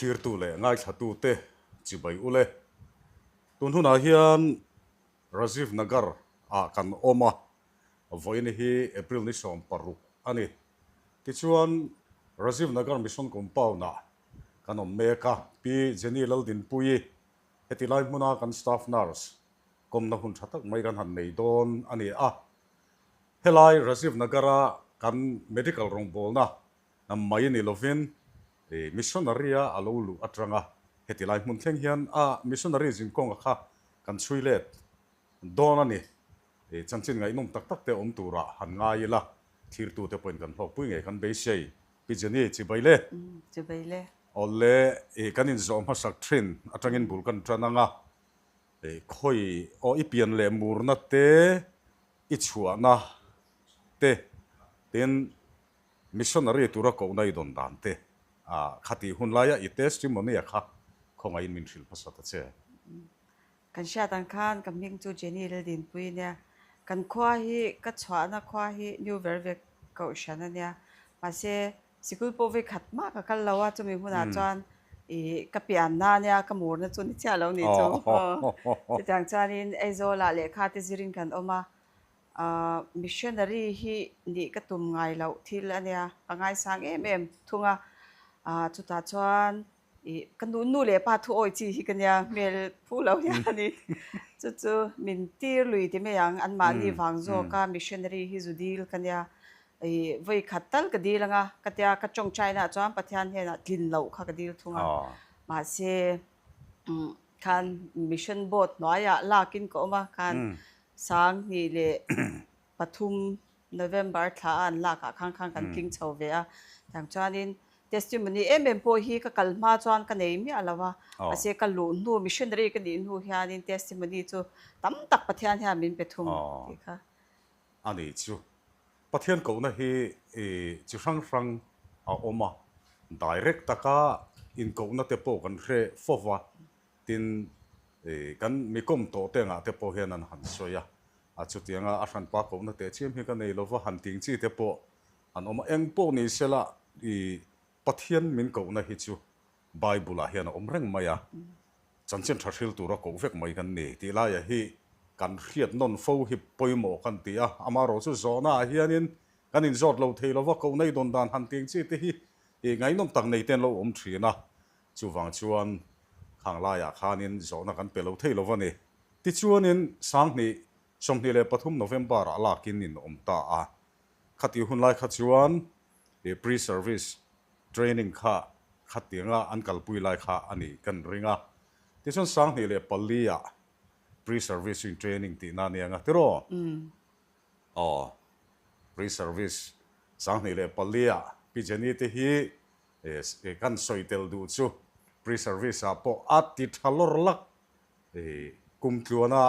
thir tu le ngai thatu te chi bai ule tun huna hian Rajiv Nagar a kan oma voin hi April ni som paru ani ti chuan Rajiv Nagar mission compound na kanom meka pi Jenny Laldin pui heti lai muna kan staff nurse kom na hun thatak mai kan han nei don ani a helai Rajiv Nagara kan medical rong bol na nam mai ni lovin missionary a alolu atranga heti lai mun thleng hian a missionary jingkong kha kan chuilet don ani chanchin ngai num tak tak te om tura han ngai la thir tu te point kan hlok pui nge kan be sei pi Jenny chi baile ole kanin zom ha sak thin atangin bul kan trananga khoi o ipian le murna te ichhuana te ten missionary tura ko nai don dan te a khati hunlaya I testimony kha khonga in min thil pasata che kan sha tan khan kan ming chu Jenny Laldin pui nia kan khwa hi ka chhana khwa hi new vervek ko shana nia ma se sikul po ve khatma ka kal lawa chu mi huna chuan ka pian na nia ka mur na chu ni cha lo ni chu ti tang chanin aizola le kha te zirin kan oma missionary hi ni ka tum ngai lo thil ania angai sang em thunga chu ta chuan kan nu le pa thu oi chi hi kan ya mel phu lo ya ni chu min tir lui ti me yang an ma ni wang zo ka missionary hi zudil kan ya voi khatal ka dilanga katya ka chong china chuan pathian he na tlin lo kha ka dil thunga ma se kan mission boat noya lakin ko ma kan sang ni le pathum November tha an la ka khang kan king chho ve a tang chuanin testimony po hi ka kalma chuan ka nei mi alawa ase ka lu nu missionary ka ni nu hianin testimony chu tam tak pathian ha min pethum ti kha ani chu pathian ko na hi chi rang a oma direct taka in ko na te po kan re fowa tin kan mi kom to te nga te po hian an han soya a chu tianga a ran pa ko na te chim hi ka nei lova han ting chi te po an oma eng po ni sela pathian min ko na hi chu bible a hian om reng maya chanchen thathil tura ko vek mai kan ni ti la ya hi kan riat non fo hi poimo kan ti a amaro chu zona hianin kan in zot lo theilo wa ko nei don dan han ting chi te hi ngai nom tak nei ten lo om thina chu wang chuan khang la ya khanin zona kan pe lo theilo wa ni ti chuanin sang ni som ni le pathum November ala kin in om ta a khati hun lai kha chuan pre service training kha khatinga an kalpui lai kha ani kan ringa ti chon sang ni le palia pre service training ti na nianga tero pre service sang ni le palia pi Jenny te hi kan soitel du chu pre service a po ati thalor lak kum tluana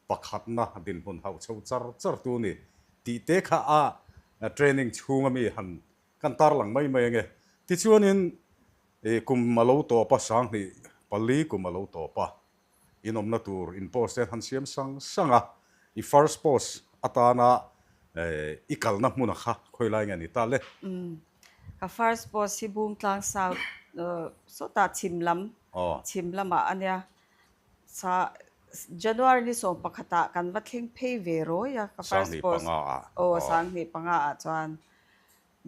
pakhatna din hun hau chau char tu ni ti te kha a training chhunga mi han kan tar lang mai nge ti chuanin kum malo to pa sang ni pali kum malo to pa inom na tur in post han siam sanga I first post atana ikal na muna kha khoilai ngani ta le ka first post hi bum tlang south so ta chimlama ania sa January ni som pakhata kan va thleng phei ve ro ya ka first post sang ni panga a chuan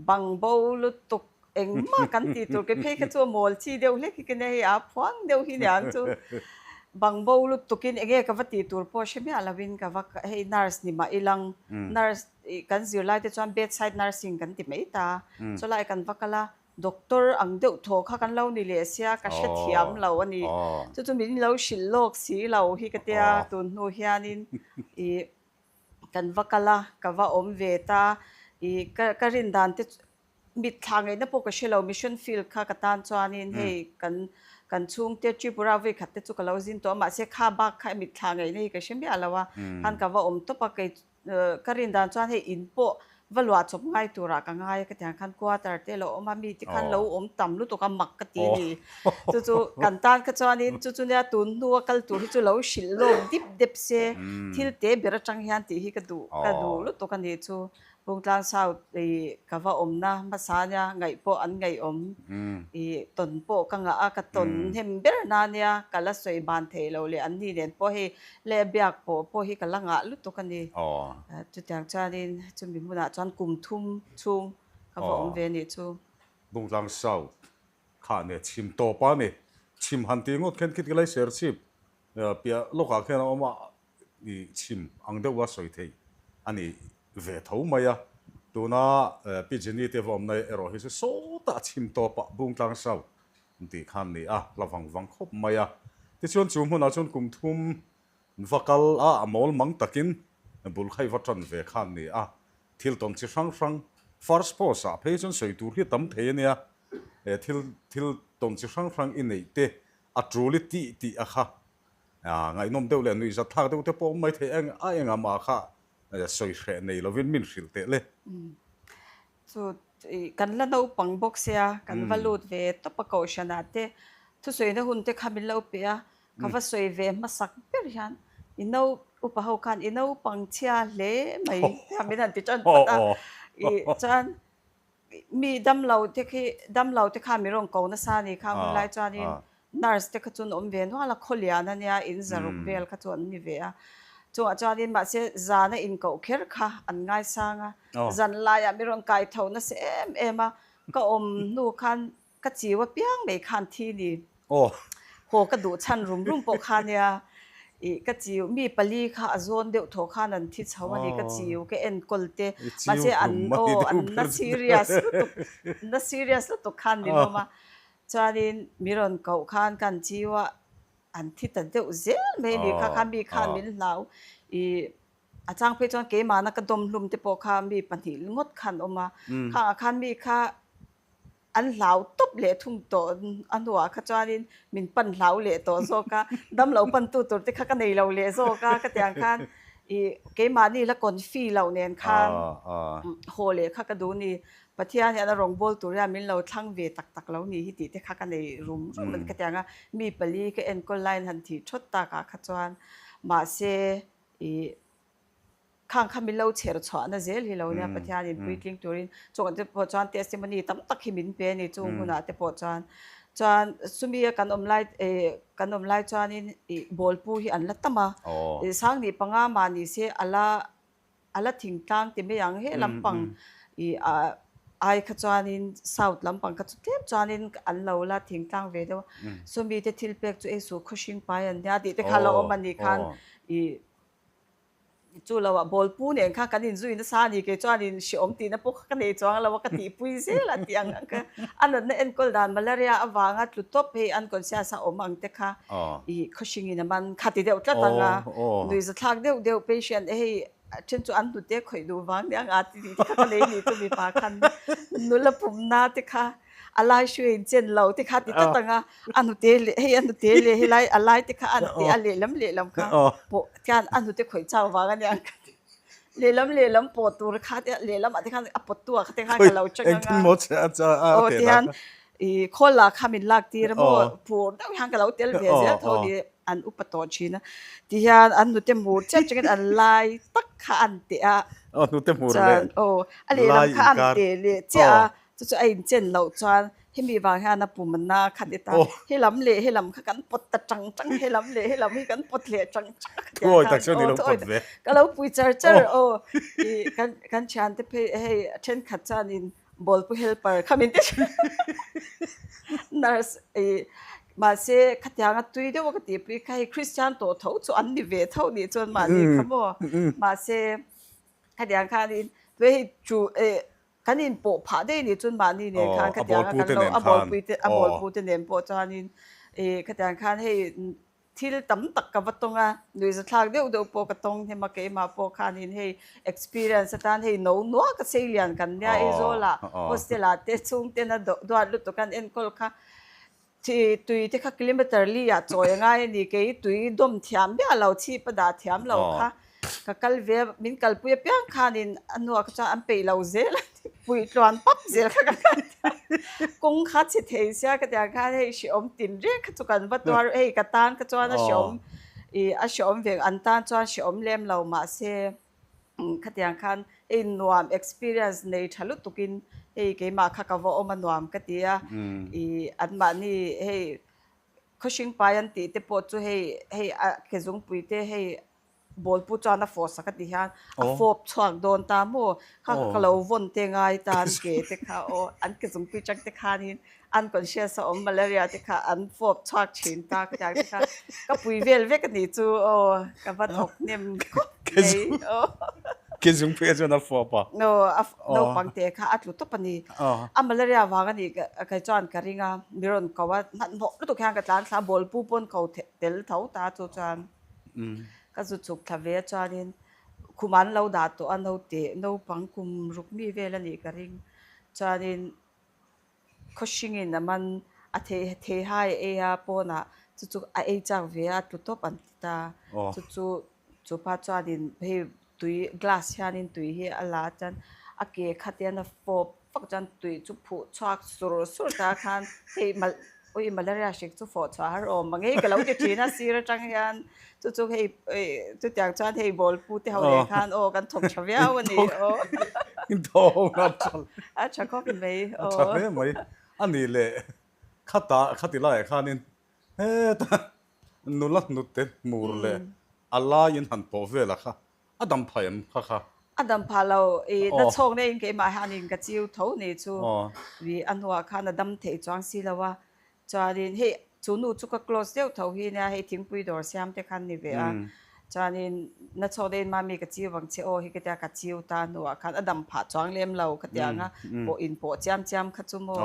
bang bo lu tuk engma kan ti tur ke phei kha chu mol chi deu le ki ne a phwang deu hi nyang chu bang bo lu tukin enge ka va ti tur po shemi alawin ka va hey nurse ni ma ilang nurse kan zirlai te chuan bedside nursing kan ti mai ta so lai kan va kala doctor ang deuh tho kha kan lo ni le sia ka she thiam lo ani chu min lo shil lok si lo hi ka tia tun nu hianin kan va kala ka va om ve ta ka rin dan te mit thangai na po ka shelo mission field kha ka tan chuanin hei kan chung te Tripura ve khat te chu ka lo zin to ma se kha ba kha mit thangai nei ka shemi alawa han ka va om to pa kai ka rin dan chuan hei in po valwa chop ngai tura ka ngai ka tyang khan quarter te lo oma mi ti khan lo om tam lu to ka mak ka ti ni chu kan tan ka chuanin chu nya tun nu kal tur hi chu lo shil lo dip se thil te bera tang hian ti hi ka du lu to ka ni chu bung tlang sau i kawa na masanya ngai po an ngai i ton po ka nga a ka ton hem ber na nia kala soi ban the lo le an ni nen po hi le biak po hi kala nga lu to kan ni chu tyang chanin chu mi muna chan kum thum chung kawa ve ni chu bung tlang sau kha ne chim to pa ne chim han ti ngot khen kit galai ser chip pia loka khen oma i chim ang deuwa soi thei ani ve tho maya tuna pijini te vom nai ero hi so ta chim to pa bung tlang sau ti khan ni lawang wang khop maya ti chon chu hmuna chon kum thum vakal amol mang takin bul khai watran ve khan ni thil tom chi sang sang first post phei chon soi tur hi tam the nia thil tom chi sang sang in nei te truly ti a kha ngai nom deuh le nui za thak deuh te po mai the eng ama kha soi hre nei lovin min hril te le so kan la no pang box ya kan valut ve to pa ko shana te thu soi na hun te khamil lo pe a ka va soi ve masak per hian ino upa ho kan ino pang chia le mai hamin an ti chan pata i chan mi dam lo te kha mi rong ko na sa ni kha hun lai chanin nurse te ka chun om ve no ala kholia na nia in zaruk vel ka chun ni ve a chu a chanin ma se zana in ko kher kha an ngai sanga zan la ya mi rong kai tho na se em a ka om nu khan ka chiwa piang me khan thi ni ho ka du chan rum po khan ya i ka chiu mi pali kha azon deuh tho khan an thi chawani ka chiu ke en kolte ma se an na serious to khan ni ma chanin miron ko khan kan chiwa an thi ta deuh zel me ni kha mi khan min lau i achang pe chon ke ma na ka dom hlum te po kha mi panhil ngot khan oma khan mi kha an lau top le thung to anwa kha chanin min pan lau le to zo ka dam lo pan tu tur te kha ka nei lo le zo ka tyang khan i ke ma ni la kon fi lo nen khan ho le kha ka du ni pathian ya rong bol tur ya min lo thlang ve tak lo ni hi ti te kha ka nei rum man ka tyanga mi pali ke en ko line han thi thot ta ka kha chuan ma se i khang khamil lo cher chwa na zel hi lo nia pathian in breathing turin chong te po chan testimony tam tak himin pe ni chung huna te po chan sumi kan om lai chan in bolpu hi an latama sang ni panga ma ni se ala thing tang te me yang he lampang ai kha chan in south lampang ka chu chan in an lo la thing tang ve do sumi te thil pek chu e su khushing pai an ya ti te khala o mani khan chu lawa bolpu ne kha kanin zui na sa ni ke chanin shiom ti na po kha nei chang lawa ka ti pui se la tiang ka anan na en kol dan malaria awanga tlu top he an kon sia sa omang te kha I khushing in man khati deuh tla tanga nui za thak deuh patient he chen chu an tu te khoi du wang yang ati ti kha nei ni tu mi pa khan nula pumna te kha alai shuin chen lo te kha ti ta tanga anu te le he lai alai te kha an te ale lam kha po kan anu te khoi chaw wa ga yang le lam po tur kha te le lam ati khan apot tu kha te kha ka lo changa engtin mo cha o te han I khola khamin lak ti ra mo pur da hang ka lo tel ve ja tho ni an upato china ti hian an nu te mur chen an lai tak kha an te a nu te mur le ale lam kha an te le cha chu ai chen lo chan hemi wa ha na pumna khadita helam kha kan pot ta chang helam hi kan pot le chang oi tak so ni lo pot ve ka lo pui char kan chan te pe hey chen khat chan in bol pu helper khamin te nurse ma se khatyanga tui de wa ti pi khai christian to tho chu an ni ve tho ni chon ma ni khamo ma se khatyang khan in ve chu kanin po pha de ni chun ma ni ne khan khatyanga kan lo abol pu te nem po chanin khatyang khan he thil tam tak ka watonga nui za thak deuh po ka tong he ma ke ma po khan in he experience tan he no ka selian kan nya izola hostela te chung te na do lu to kan en kol kha tui te kha kilometer li ya choi nga ni ke tui dom thiam be lo chi pa da thiam lo kha ka kal ve min kal pu piang khanin anu ka cha am pe lo zel pui tron pap zel kha ka kong kha chi thei sia ka ta kha he shi om tin re kha chu kan ba tor ei ka tan ka chwa na shom a shom ve an tan chwa shom lem lo ma se khát tiếng khan in nuam experience này chalu tukin cái mà khắc vào ôm nuam cái tia anh mà ni coaching bayan ti te po chu ke zung pui te bol pu chana force ka ti han a fop chuak don ta mo ka lo von te ngai tan ke te kha an ke zung pui chak te khan hin an conscious om malaria te kha an fop chuak chin ta ka te kha ka pui vel ve ka ni chu ka va thok nem nei cái dùng phía cho nó phò pa no pang te kha atlu to pani a malaria wanga ni ka chan ka ringa miron ko wa nan ho lu to khang ka tlan sa bol pu pon ko tel thau ta chu chan ka zu chuk thave chanin khuman lo da to an ho te no pang kum ruk mi vel ani ka ring chanin khoshing in man a the hai e a pona chu chu a e chang ve a tu to pan ta chu pa chanin he tui glass hianin tui hi ala chan a ke khatian a fo fak chan tui chu phu chhuak sur ta khan he mal oi malaria shik chu fo chha har om mangai ka lo ti thina sir tang hian chu chu tyang chan he bol pu te ho le khan kan thok chhavya wani do na chal a cha ko kin mei chha mai ani le khati la khanin he ta nulat nutte mur le alla yin han po vela kha adam phayam kha adam phalo na chong ne ke ma hanin ka chiu tho ne chu wi anwa khan adam the chang si lawa charin he chu nu chu ka close deu tho hi na he thing pui dor siam te khan ni ve a chanin na choden ma mi ka chiu wang che hi ka ta ka chiu ta nu khan adam pha chang lem lo ka tia nga po in po cham kha chu mo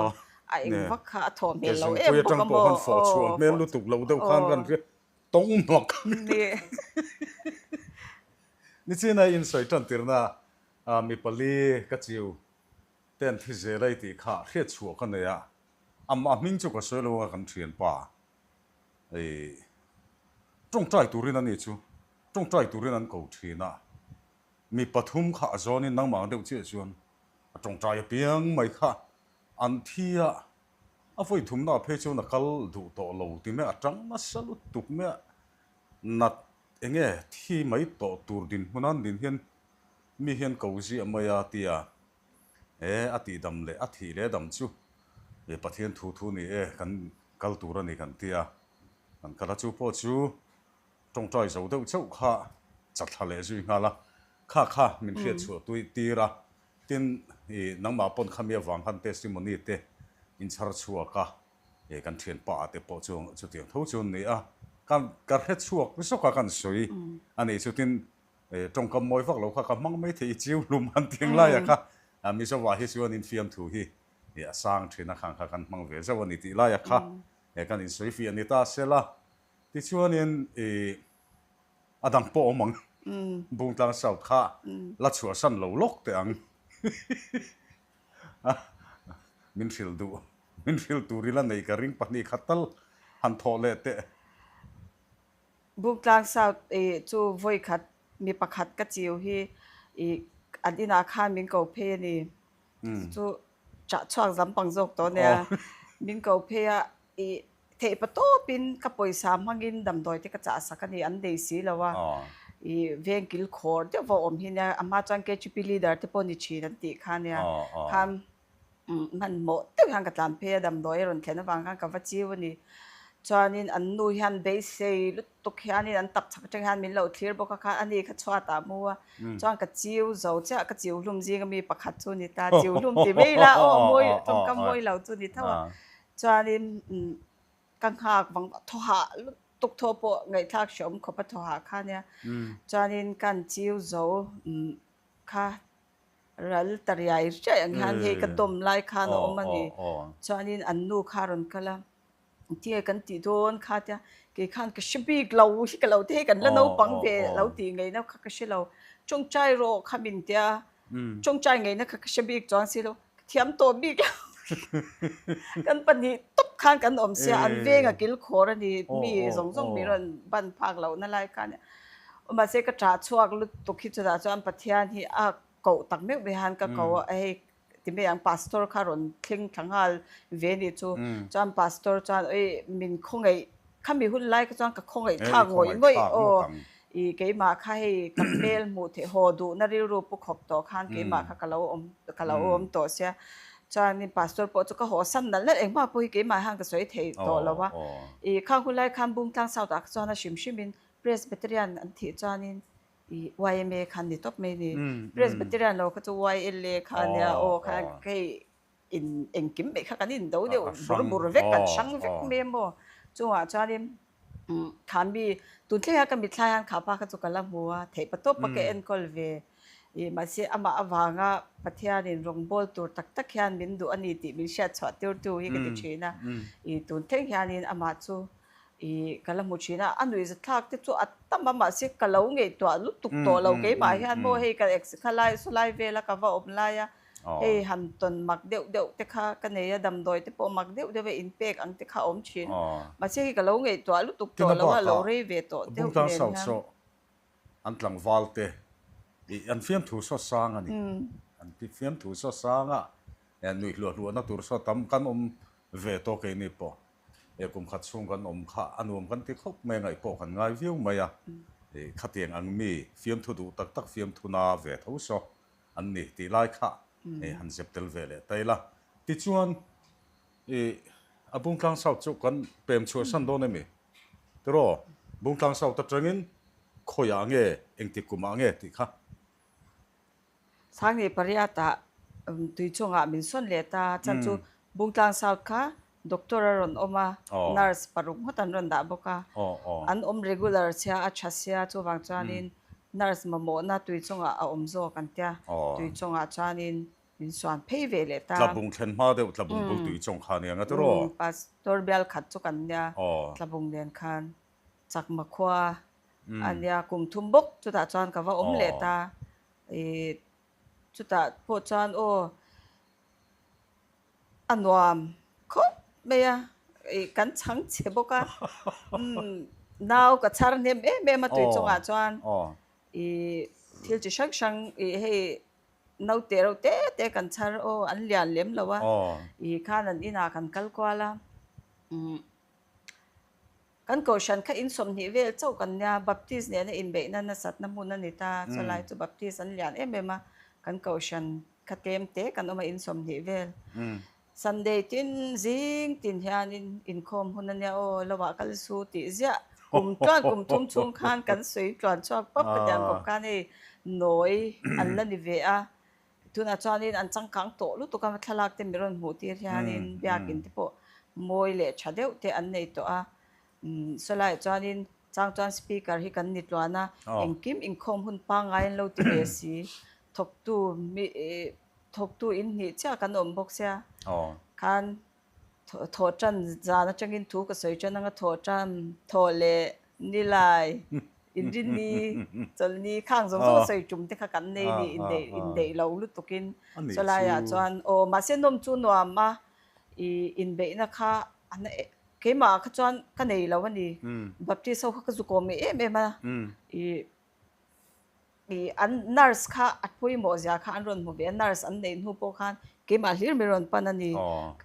a eng vak kha thom me lo em bo ka mo han fo chu me lu tuk lo deu khan kan ke tong nok ni ni china in soi tan tirna mi pali ka chiu ten thi je lai ti kha khe chu kan ya amma ming chu ka soi lo kan thian pa ei trong trai turin ani chu trong trai turin an ko thina mi pathum kha zonin nang mang deuh che chuan trong trai piang mai kha an thia a foi thum na phe chu na kal du to lo ti me atang na salu tuk me nat enge thi mai to tur din hunan din hian mi hian ko ji amaya tia ati dam le athi le dam chu pathian thu ni kan kal tur ani kan tia kan kala chu po chu tong trai zo deuh chau kha chak thale zui ngala kha min phiat chu tui tira tin nangma pon khamia wang han testimony te in char chua ka kan thian pa te po chu tiang tho chu ni a kan het chuak so ka kan soi ani chu tin trong kam moi vak lo kha ka mang mai thei chiu lum han tiang la ya kha mi so wa hi chuan in fiam thu hi sang thina khang kha kan mang ve zaw ni ti la ya kha kan in soi fi ani ta sela ti chuan in adang po mang bung tang sau kha la chua san lo lok te ang min fil turila nei ka ring pani khatal han thole te buk tlang sau chu voi khat mi pakhat ka chiu hi adina khan min ko phe ni chu cha chuak zam pang jok to ne min ko phe a the pa to pin ka poisa mangin dam doi te ka cha sakani an dei si lawa venkil khor te vo om hi na ama chang ke chipi leader te poni chi nan ti khan ya khan man mo te hang ka tlam phe dam doi ron thena wang khan ka va chiu ni chanin an nu hian be sei lut to khianin an tak chak chang han min lo clear boka kha ani kha chwa ta muwa chang ka chiu zo cha ka chiu lum ji ga mi pakhat chu ni ta chiu lum ti me la moi tom ka moi lo chu ni thawa chanin kan hak wang tho ha tuk tho po ngai thak shom kho pa tho ha kha nya chanin kan chiu zo kha ral tariai che ang han he ka tom lai kha no mani chanin an nu kha ron kala tia kan ti don kha tia ke khan ka shibi glo hi ka lo te kan la no pang ve lo ti ngai na kha ka shi lo chong chai ro kha min tia chong chai ngai na kha ka shibi chang si lo thiam to bi kan pani top khan kan om sia an ve nga kil khor ani mi zong mi ron ban phak lo na lai kan ma se ka tra chuak lu to khi cha chan pathian hi a ko tak me ve han ka ko ai ti me yang pastor kharon thling thangal ve ni chu chan pastor chan min khongai khami hun lai ka chan ka khongai tha ngoi i ke ma kha he kampel mu the ho du na ri ru pu khop to khan ke ma kha kalo om to sia chan ni pastor po chu ka ho san na le eng ma pu ke ma hang ka soi thei to lo wa i kha hulai khan bung tang sau ta chana shim shimin presbyterian an thi chanin i YMA khan ni top me ni presbyterian lo kha chu YLA khan ya o kha ke in engkim me kha kanin do de bur vek kan sang vek me mo chuwa chanin khan bi tun thla ka mi thla han kha pa kha chu kala muwa thei pa to pa ke en kol ve i ma se ama awanga pathian in rong bol tur tak tak hian min du ani ti min sha chwa tur tu hi ka ti thina i tun theng hian in ama chu i kala mu china anui za thak te chu atama ma se kalo nge to lu tuk to lo ke ma hian mo he ka ex khalai su lai ve la ka va om la ya he han ton mak deu deu te kha ka ne ya dam doi te po mak deu de ve in pek ang te kha om chin ma se kalo nge to lu tuk to lo wa lo re ve to deu ne so an tlang valte i an fiam thu so sang ani an pi fiam thu so sanga en nui lu na tur so tam kan ve to ke ni po e kum khat sung kan kha anum kan ti khop me ngai po kan ngai viu maya e khatiang ang mi fiam thu du tak tak fiam thu na ve tho so an ni ti lai kha e han sep tel ve le taila ti chuan e abung tlang sau chu kan pem chu san do ne mi tro bung tlang sau ta trangin khoya nge engti kuma nge ti kha sang ni pariata tui chunga min son le ta chan chu bung tlang sau kha doctor ron oma nurse paruk hotan ron da boka an regular sia a chasia chu wang chanin nurse mamo na tui chunga a zo kan tia tui chunga chanin min swan phei ve le ta tlabung thlen ma de tlabung bul tui chong kha ne anga tro pastor bel khat chu kan nia tlabung len khan chak ma khwa ania kum thum bok chu ta chan ka wa le ta e chu ta po chan o anwam kho me ya e kan chang che boka naw ka char ne me ma tui chunga chuan e thil chi shang shang e he nau te ro te kan char o an lian lem lawa i khan an ina kan kal kwala kan ko shan kha in som ni vel chau kan nya baptist ne na in be na sat na mun ani ta chalai chu baptist an lian em kan ko shan kha tem te kan oma in som ni vel Sunday tin zing tin hian in khom hunania o lawa kal su ti zia kum thum chung khan kan sui tlan chak pap ka dang kop kan e noi an la ni ve a tuna chanin an changkang to lu to ka thalak te miron mu ti hianin biakin te po moi le chadeu te an nei to a solai chanin changchan speaker hi kan ni twana engkim inkhom hun pa ngai lo ti be si thok tu in ni cha kan om bok sia kan tho chan jana changin thu ka soi chan nga tho chan tho le ni lai in din ni chal ni khang jong jong soi chum te kha kan nei ni in dei lo lu tukin solai ya chan o ma se nom chu no ma in be na kha an ke ma kha chan ka nei lo ani baptist ho kha zu ko me e ma i an nurse kha atpui mo ja kha an ron mu be nurse an nei nu po khan ke ma hlir mi ron pan ani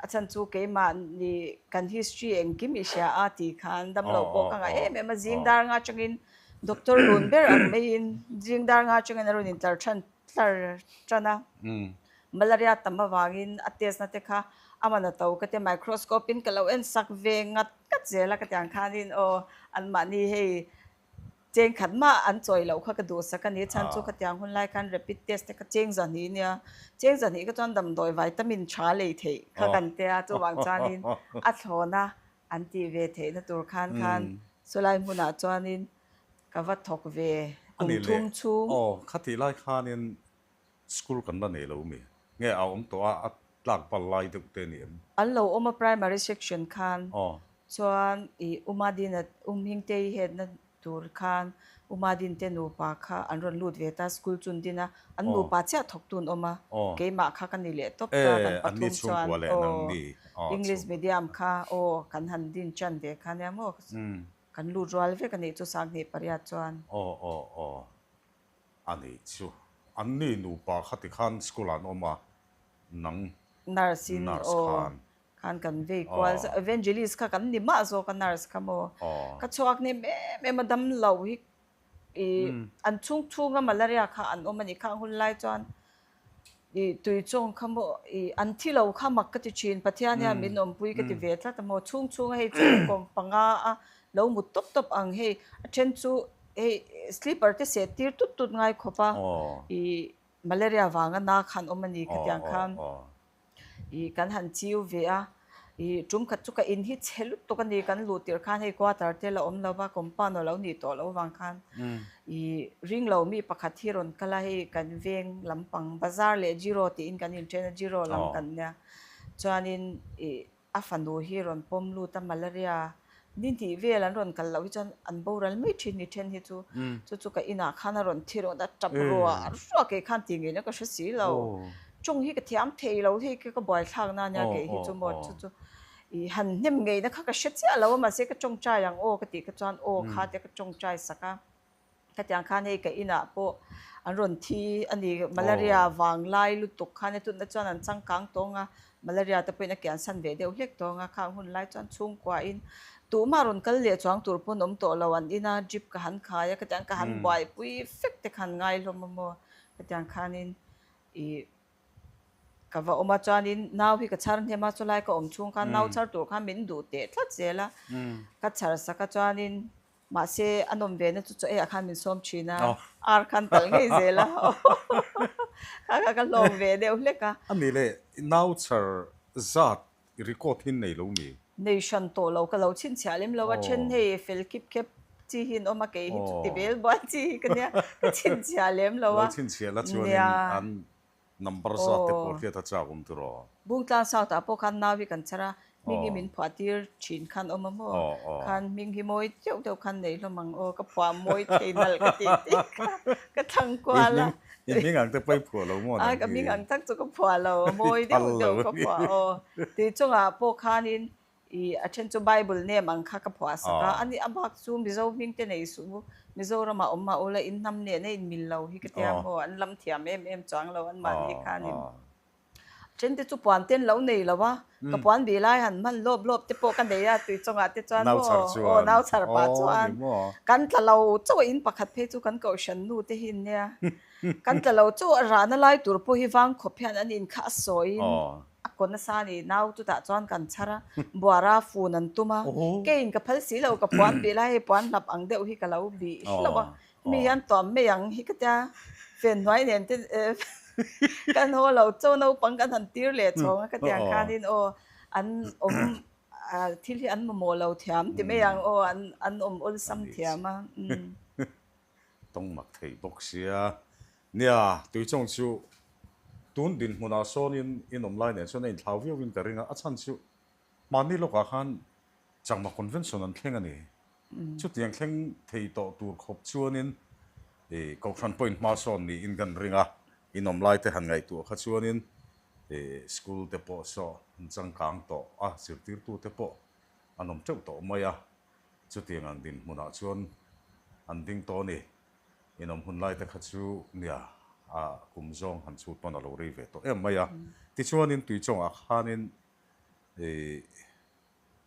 achan chu ke ma ni kan history eng kim i sha ati khan dam lo po ka e ma jing dar nga changin doctor lun ber an me in jing dar nga changin ron in tar chana malaria tama wangin ates na te kha amana tau ka te microscope in kalo en sak ve ngat ka jela ka tyang khanin o an ma ni he cheng khat ma an choi lo kha ka du sakani chan chu ka tyang hun lai kan rapid test ka cheng zani nia cheng zani ka chan dam doi vitamin cha le the kha kan te a chu wang chanin a thlona anti ve the na tur khan solai muna chanin ka va thok ve kum thum chu khati lai khanin school kan na ne lo mi nge a to a tlak pal lai de te ni an lo oma primary section khan chuan I umadin hing te head na tur khan umadin te nu pa kha an ron lut ve ta school chun dina an nu pa cha thok tun oma ke ma kha kan ni le top ta kan pathum chuan English medium kha kan han din chan ve khan ya mo kan lu rwal ve kan ni chu sang ni paria chuan ani chu an ni nu pa khati khan school an oma nang nursing khan kan ve kwal evangelist kha kan ni ma zo kan nurse kha mo ka chuak ni me madam lo hi an chung a malaria kha an omani kha hun lai chuan tui chong khamo an thilo kha mak ka ti chin pathiania min om pui ka ti ve tla ta mo chung hei chu kom panga a lo mu top ang hei a then chu hei sleeper te se tir tut ngai khopa malaria wanga na khan omani ka tiang khan kan han chiu ve a tum khat chu ka in hi chhelu to kan ni kan lu tir khan hei quarter te la om lawa compound lo ni to lo wang khan ring lo mi pakhat hi ron kala hei kan veng lampang bazar le zero ti in kan in train zero lam kan nya chuanin a fanu hi ron pom lu ta malaria nin ti vel an ron kal lo hi chan an boral mi thin ni then hi chu ka ina khana ron thiro da tap ro ro ke khan ti nge na ka si lo chung hi ka thiam thei lo hi ka boy thang na nya ke hi chu mo chu han nem ngei na kha ka shet cha lo ma se ka chong cha yang o ka ti ka chan o kha te ka chong chai saka ka tiang khan hei ka ina po an ron thi ani malaria wang lai lu tuk khan tu na chan an chang kang tonga malaria ta pe na kyan san ve deu hlek tonga kha hun lai chan chung kwa in tu ma ron kal le chuang tur pon om to lawan ina jip ka han khaya ka tiang ka han bai pui fek te khan ngai lo mo ka tiang khan in ka va oma chanin naw hi ka char hema chulai ka om chung khan naw char tur kha min du te thla chela ka char saka chanin ma se anom ve na chu chu e akhan min som china ar khan tal ngei zela ka long ve deu hleka ani le naw char zat record hin nei lo mi nation to lo ka lo chin chalim lo wa chen he fel kip kep chi hin oma ke hi chu ti bel ba chi ka nya chin chalim lo wa chin chela chuan an number za te por ke ta cha gum tu ro bung tlang sao ta po khan nawi kan chara mingi min phatir chin khan oma mo khan mingi moi cheu teu khan nei lo mang o ka phwa moi theinal ka ti ka thang kwa la mi ngang te pai phwa lo mo ka mi ngang tak chu ka phwa lo moi deu deu ka phwa o ti chunga po khan in a then chu bible ne mang kha ka phwa saka ani abak chu mizo ming te nei su mizo rama omma ola in nam ne nei in mil lo hi ka tiam ho an lam thiam em chang lo an man hi khan in chen te chu puan ten lo nei lawa ka puan bi lai han man lob te po kan nei ya tui chonga te chuan o nau char pa chuan kan tla lo chu in pakhat phe chu kan ko shan nu te hin nia kan tla lo chu ra na lai tur po hi wang kho phian an in kha soin akon sa ni nau tu ta chuan kan chara buara fun an tuma ke in ka phal si lo ka puan bi lai puan lap ang deuh hi ka lo bi lawa mi yan tom me yang hi ka ta fen noi nen te kan ho lo chu no pang kan han tir le chong ka tiang khanin o an om thil hi an mo lo thiam ti me yang o an om ul sam thiama tong mak thei bok sia nia tui chong chu tun din huna sonin in online ne chon in thawio win ka ringa achan chu mani lo ka khan changma convention an thleng ani chu tiang thleng thei to tur khop chuanin ko khan point ma son ni in gan ringa in online te han ngai tu kha chuanin school te po so chang kang to sirtir tu te po anom cheu to maya chu tiang an din huna chuan an ding to ni inom hun lai te kha chu nia kum zong han chu pon alo ri ve to maya ti chuanin tui chong a khanin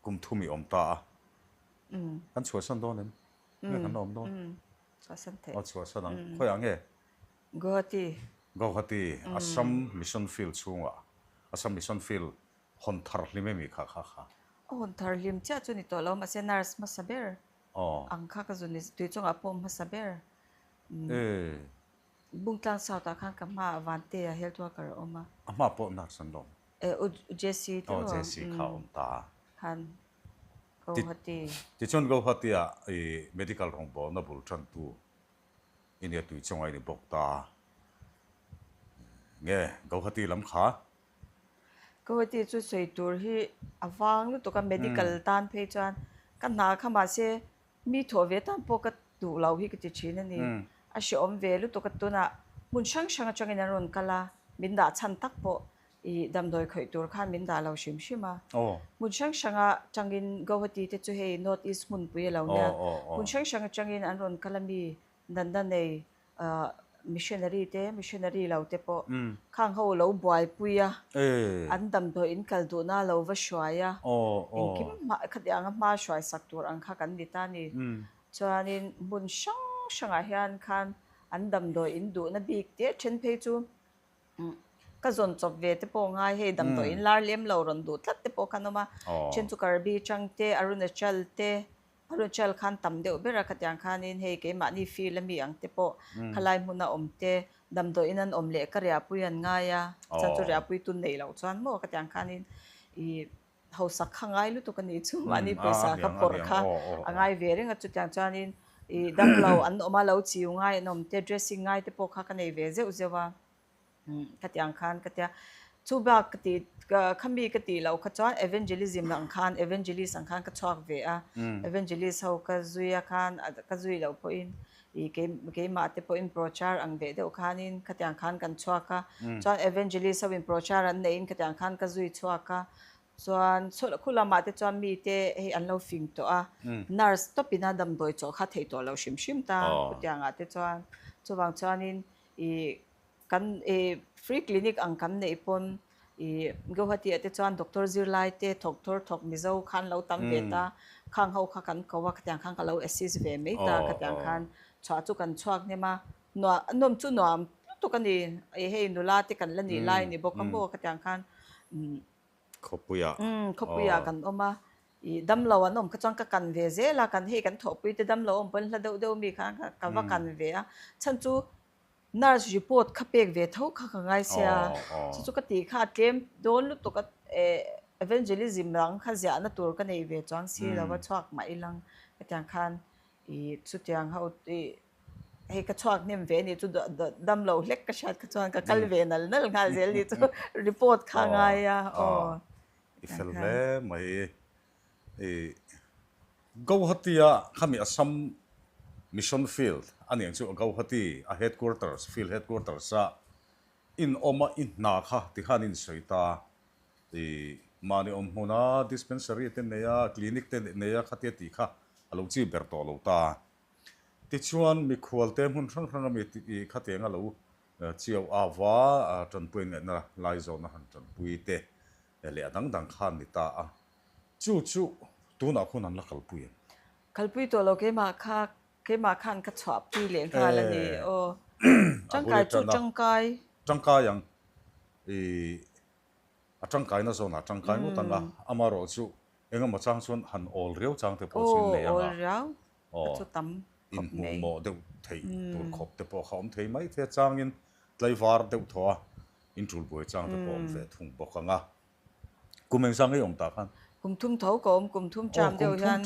kum thumi om ta kan chua san do nen kan om do chua san the chua san ang khoi ang e Guwahati Assam Mission Field chunga Assam Mission Field hon thar hlime mi kha hon thar lim cha chu ni to lo ma se nurse ma saber ang kha ka zuni tui chong apom ma saber bung tlang sao ta khan ka ma avante a health worker oma ama po nar san dom jesse to jesse kha om ta han Guwahati ti chon Guwahati a medical rong bo na bul than tu inia tui chong ai ni bok ta nge Guwahati lam kha Guwahati chu soi tur hi awang lu to ka medical tan phe chan kan na kha ma se mi tho ve tan po ka tu lo hi ka ti chin ani a she om ve lu to ka tu na mun sang changin ron kala min da chan tak po dam doi khoi tur khan min da lo shim shima mun sanga changin Guwahati te chu he north east mun pui lo nya mun sanga changin an ron kala mi dan nei missionary lo te po khang ho lo boy puya an dam do in kal do na lo va shwaya kim ma khadyang ma shwai sak tur ang kha kan ni ta ni chuanin bun sang shanga hian khan an dam doi in du na bik te then phei chu ka zon chop ve te po ngai hei dam doi in lar lem lo ron du tlat te po khanoma chen chu karbi changte arunachal te arunachal khan tam deuh bera khatyang khanin hei ke ma ni feel mi ang te po khalai hmuna omte dam doi in an om le ka ria pui an ngaya chan chu ria pui tun nei lo chuan mo khatyang khanin I hau sak khangai lu to kan ni chu mani pesa ka por kha angai ve renga chu tyang chanin I dam lo an oma lo chiu ngai nom te dressing ngai te po kha ka nei ve zeu zewa khatyang khan katya chu ba kati khambi kati lo kha chuan evangelism lang khan evangelist ang khan ka chhuak ve a evangelist ho ka zuya khan ka zui lo po in I ke ma te po in prochar ang ve deuh khanin khatyang khan kan chhuaka chuan evangelist ho in prochar an nei in khatyang khan ka zui chhuaka chuan khula ma te chuan mi te hei an lo fing to a nurse to pina dam doi chaw kha thei to lo shim shim ta kutyanga te chuan chuwang chuanin I kan free clinic ang kan nei pon Guwahati ate chuan doctor zirlai te doctor thok mizo khan lo tam ve ta khang ho kha kan kowa khatyang khan ka lo assist ve me ta khatyang khan chwa chu kan chuak nema no anom chu nom tu kan ni hei nula te kan la ni lai ni bokam bo khatyang khan khopuya kan oma I dam lo anom ka chang ka kan ve ze la kan hei kan thopui te dam lo om pon hla deuh mi khan ka wa kan ve a chan chu nurse report kha pek ve tho kha ngai sia chu ka ti kha tlem don lu to ka evangelism rang kha zia na tur ka nei ve chang si lawa chhuak mai lang katang khan I chu tiang ho hei ka chhuak nem ve ni chu dam lo hlek ka shat ka chuan ka kal ve nal ngal zel ni chu report kha ngai ya ifel le mai Guwahati kami asam mission field ani ang chu Guwahati a headquarters field headquarters sa in oma in na kha ti khanin soita mani huna dispensary te neya clinic te neya khate ti kha alo chi berto lo ta ti chuan mi khwal te hun thang thang mi ti khate nga lo chiao awa tan puin na lai zo na han tan pui te le dang dang khan ni ta a chu tu na khun an la khal pui kalpui to lo ke ma khan ka chhuap pi le kha la ni o changkai chu changkai yang a changkai na zo na changkai mo tanga amaro chu enga ma chang chuan han ol reu chang te po chin le anga ol rau chu tam in mo de thei tur khop te po khom thei mai the chang in tlaiwar de thoa in tul boi chang te po ve thung bo khanga kumeng sang ei ong ta khan kum thum tho kom kum thum cham deu hian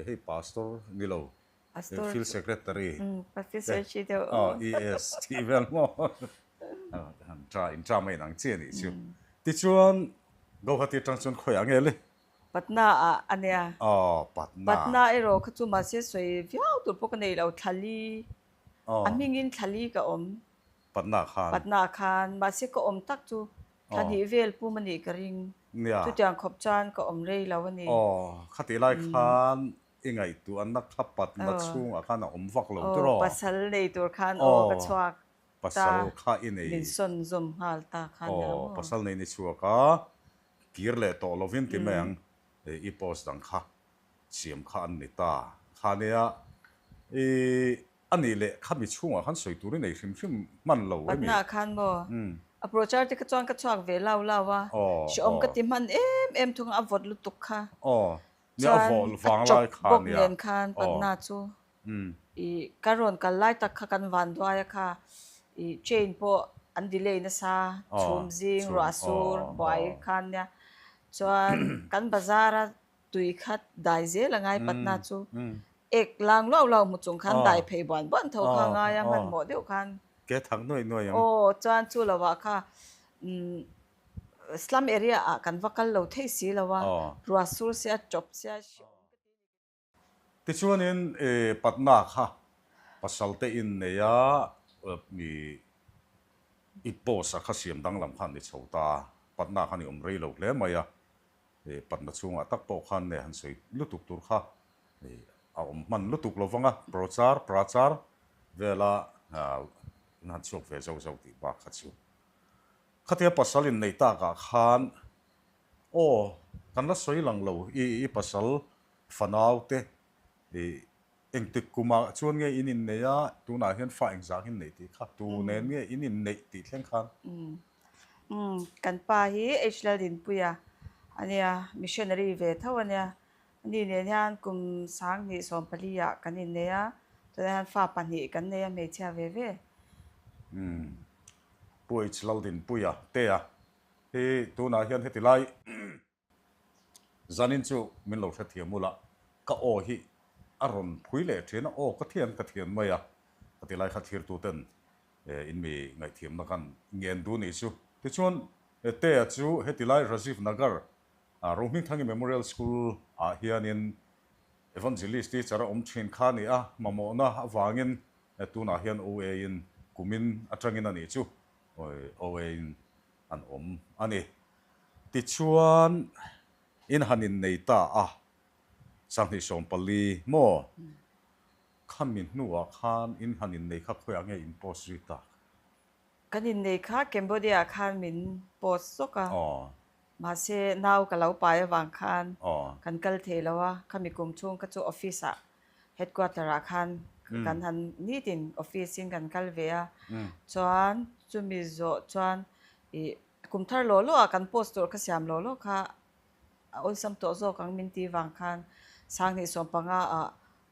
hey pastor nilo field secretary pastor chi deu yes Steven mo han tra mai nang che ni chu ti chuan Guwahati tang chuan khoi angele patna ania patna ero kha chu ma se soi viau tur pok nei lo thali amingin thali ka om patna khan ma se ko om tak chu thani vel pu mani ka ring chu tiang khop chan ka om rei lawani khati lai khan ingai tu an nak khapat na chung a khan om vak lo tro pasal nei tur khan ka chhuak pasal kha inei min son zum hal ta khan pasal nei ni chuaka kirle to lovin ti meng I post dang kha siam kha an ni ta khania ani le khami chunga khan soi turin nei hrim man lo mi patna khan bo approacher te ka chuan ka chhuak ve lawa shom ka ti man em thung a vot lu tuk kha ni a vol wang lai khan ya nen khan patna chu I karon ka lai tak kha kan van dwa ya kha I chain po an delay na sa chum jing rasur boy khan ya chuan kan bazara tui khat dai ze langai patna chu ek lang lo mu chung khan dai phei bon tho kha nga ya man mo deu khan ke thang noi yang chuan chu lawa kha slum area a kan vakal lo thei si lawa rasur sia chop sia ti chuan in patna kha pasalte in neya mi ipo sa kha siam dang lam khan ni chhota patna khan ni rei lo hle maya patna chunga tak po khan ne han soi lutuk tur kha man lutuk lovanga prachar vela nan chok ve zo ti ba kha chu khatia pasalin nei ta ka khan kan la soi lang lo I pasal fanau te eng tik kuma chuan nge in nei a tu na hian fa eng zak in nei ti kha tu nen nge in nei ti thleng khan kan pa hi HL din puya ania missionary ve thawanya ni ne hian kum sang ni som paliya kan in neya to han fa pani kan neya me cha ve ve pui chlal din puya te a he tu na hian heti lai zanin chu min lo tha thiamula ka o hi aron phui le thena o ka thian maya heti lai kha thir tu ten in mi ngai thiam na kan ngen du ni chu ti chuan te a chu heti lai Rajiv Nagar Rohming Thangi Memorial School hianin evangelist ti chara thin kha ni a mamo na awangin tu na hian o in kumin atangin ani chu o in an ani ti chuan in hanin nei ta sangni som pali mo khamin nuwa khan in hanin nei kha khoya nge in posita kan in nei kha Cambodia khan min post soka ma se naw ka lo pa ya wang khan kan kal the lawa khami kum chung ka chu office a headquarter a khan kan han ni tin office in kan kal ve a chuan chumi zo chuan I kum thar lo lo kan post tor ka siam lo lo kha ol sam to zo kang min ti wang khan sang ni som panga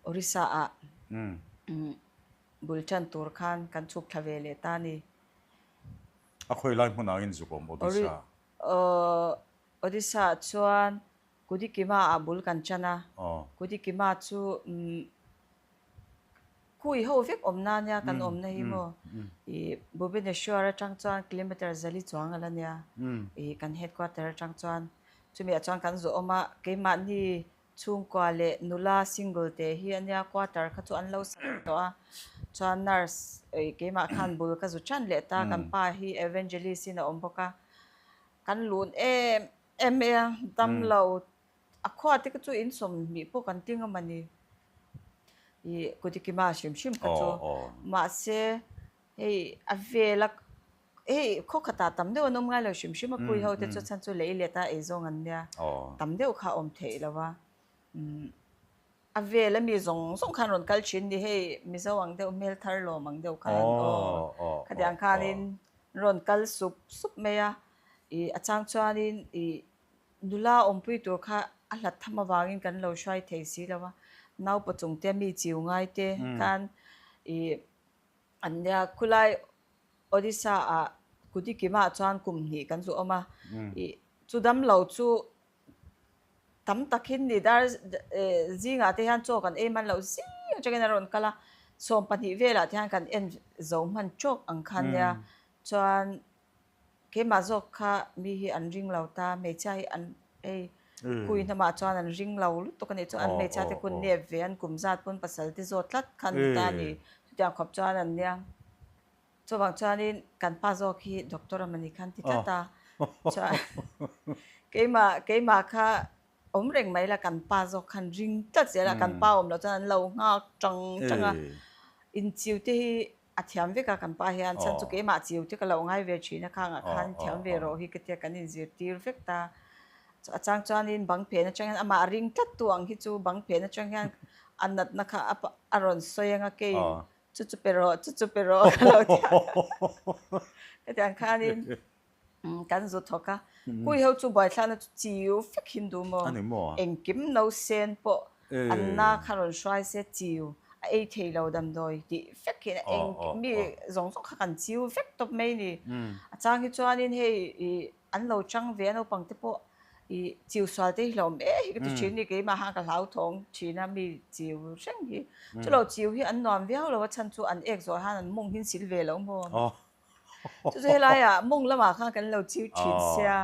Orissa a bulchan tur khan kan chuk thave le ta ni a khoi lai hmuna in zukom Odisha Odisha chuan Kudikima a bul kan chana Kudikima chu kui ho vek omna nya kan omna hi mo I Bhubaneswar atang chuan kilometer zali chuang ala nya I kan headquarter atang chuan chumi a chuan kan zo oma keima ni chung kwa le nula single te hi anya quarter kha chu an lo sa to a chuan nurse keima khan bul ka zu chan le ta kan pa hi evangelist in a omboka kan lun em dam lo a khwa te ka chu in som mi po kan tinga mani I Kudikima shim ka chu ma se hey avela hey khokata tamde onom ngai lo shim a pui ho te chu chan chu leile ta e zong an nya tamde kha om thei lawa avela mi zong khan ron kal chin ni hey mi zawang de mel thar lo mang de khan khadiang khanin ron kal sup meya I achang chuanin I nula ompui tur kha a hlat thama wangin kan lo shwai thei si lawa nau pachung te mi chiu ngai te kan I anya khulai Odisha a Kudikima chuan kum ni kan zu oma I chudam lo chu tam takin ni dar zinga te han chok an eman lo si chagen ron kala som pani vela te han kan en zo man chok ang khan ya chuan ke ma zok kha mi hi an ring lo ta me chai an kui na ma chuan an ring lo lu to kan chu an me cha te kun ne ve an kum zat pun pasal te zo tlat khan ta ni tiang khop chuan an nyang chawang chuanin kan pa zok hi doctor amani khan ti ta chuan keima kha om reng mai la kan pa zok khan ring ta chela kan pa om lo chuan lo nga changa in chiu te hi a thiam ve ka kan pa hian chan chu keima chiu te ka lo ngai ve thina khanga khan thiam ve ro hi ke te kan in zir tir vek ta achang chuanin bang phe na chang ama ring tlat tuang hi chu bang phe na chang hian anat na kha aron soyanga ke chu pero lo ta kan khanin kan zo thoka kui ho chu bai thlan chu chiu fek hindu mo engkim no sen po anna kharon shwai se chiu a thei lo dam doi ti fek hin eng mi zong kha kan chiu fek top mai ni achang hi chuanin hei an lo chang ve no pang te po I chiu swal te hlom hi tu chin ni ke ma ha ka lau thong china mi chiu reng hi chu lo chiu hi an nom viau lo chan chu an ek zo han an mong hin sil ve lo mo chu ze la ya mong lama kha kan lo chiu chin sia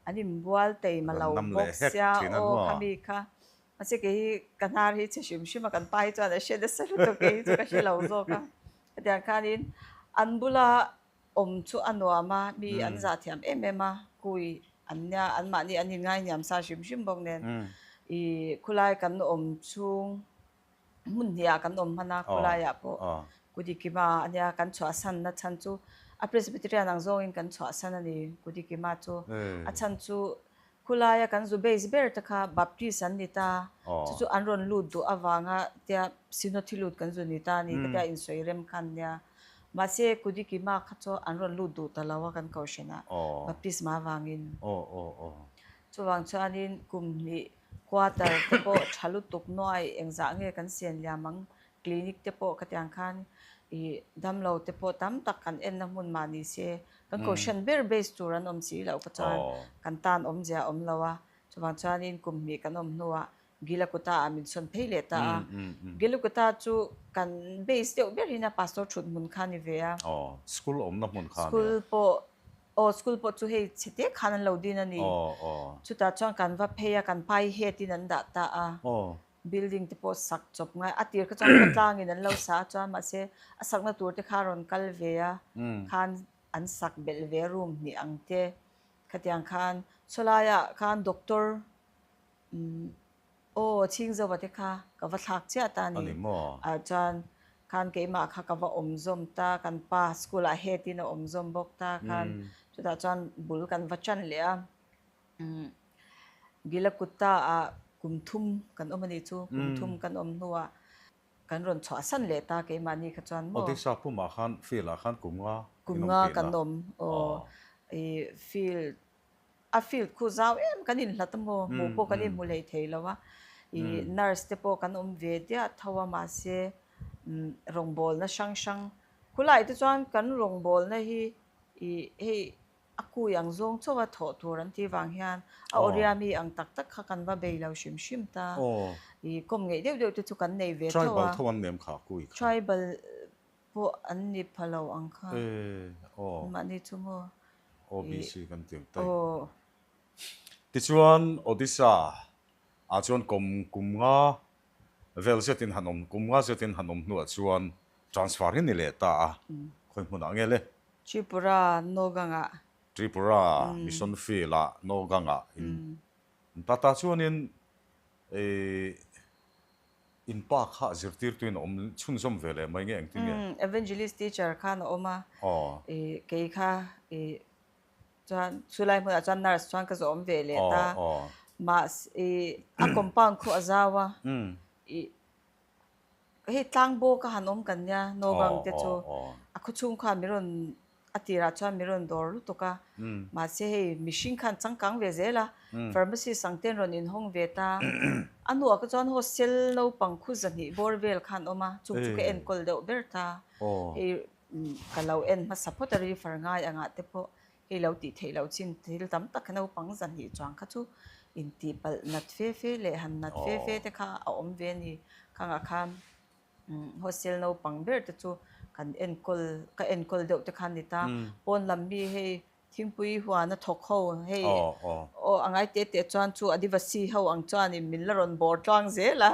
ani mbual te ma lo bok sia o khami kha ase ke kanar hi chim kan pai chu an she de sa to ke chu ka she lo zo ka ta khanin an bula om chu anwa ma mi an za thiam ma kui anya an ma ni anin ngai nyam sa shim bok nen I khulai kan om chung mun hia kan om hana khulai ya po Kudikima anya kan chwa san na chan chu a Presbyterian ang zong in kan chwa san ani Kudikima chu a chan chu kulaya kan zu base ber ta kha baptist an ni ta chu an ron lut du awanga tia sinothilut kan zu ni ta ni ka tia in soirem khan nya ma se kudi ki ma kha cho an ron lut du talawa kan kaushena baptist ma wangin chuwang chuanin kum ni quarter te po thalu tuk noi engza nge kan sian liamang clinic te po ka tiang khan I damlo te po tam tak kan en na mun mani se kan caution ber base turan om si lo ka chan kan tan om ja om lawa chuwang chuanin kum mi kan om nuwa gila kuta amin son phele ta gila kuta chu kan base te ber hina pastor thut mun khan ni ve a school om na mun khan school po chu hei chete khan lo din ani chu ta chang kan va pheya kan pai he tin an da ta a building te po sak chop ngai atir ka chang ka tlang in an lo sa cha ma se asak na tur te kharon kal ve a khan an sak bel ve room ni ang te khatiang khan cholaya khan doctor ching zo wa te kha ka va thak cha ta ni a chan khan ke ma kha ka va om zom ta kan pa school a he tin om zom bok ta khan chu ta chan bul kan va chan le a gila kutta a kumthum kan omani chu kumthum kan om nuwa kan ron chwa san le ta ke mani kha chan mo odi sa pu ma khan feel a khan kumnga kan om feel khu zaw em kan in hlatamo mo po kan in mulei theilawa nurse te po kan om ve dia thawa ma se rongbol na sang khulai te chuan kan rongbol na hi aku yang zong chowa tho turan ti wang hian a oriami ang tak tak kha kan va beilo shim ta kom ngei deu te chu kan nei ve thawa tribal thon nem kha kui tribal po an ni phalo ang kha mani chu mo OBC kan tiang tai ti chuan odisha a chuan kumnga vel setin hanom kumnga setin hanom nu a chuan transfer hin ni le ta khoi mun ange le Tripura mission field a no ganga in tata chuan in pa kha zirtir tuin om chun som vele mai nge engtin evangelist teacher khan oma ke kha chan sulai mu chan nurse chan ka zom vele ta mas a compound khu azawa he tlang bo ka hanom kanya no gang te chu a khu chung kha miron atira cha miron dor lu to ka ma se he machine khan changkang ve zela pharmacy sangten ron in hong ve ta anu ka chon hostel no pang khu zani borvel khan oma chung chu ka en kol de berta he kalau en ma supportary farngai anga te po he lo ti thei lo chin thil tam tak no pang zani chang kha chu in ti pal nat fe le han nat fe te kha a om ve ni khanga kham hostel no pang ber te chu kan enkol deuh te khan ni ta pon lambi he thingpui huwa na thok ho he angai te chuan chu adivasi ho ang chuan in min la ron bor tlang zela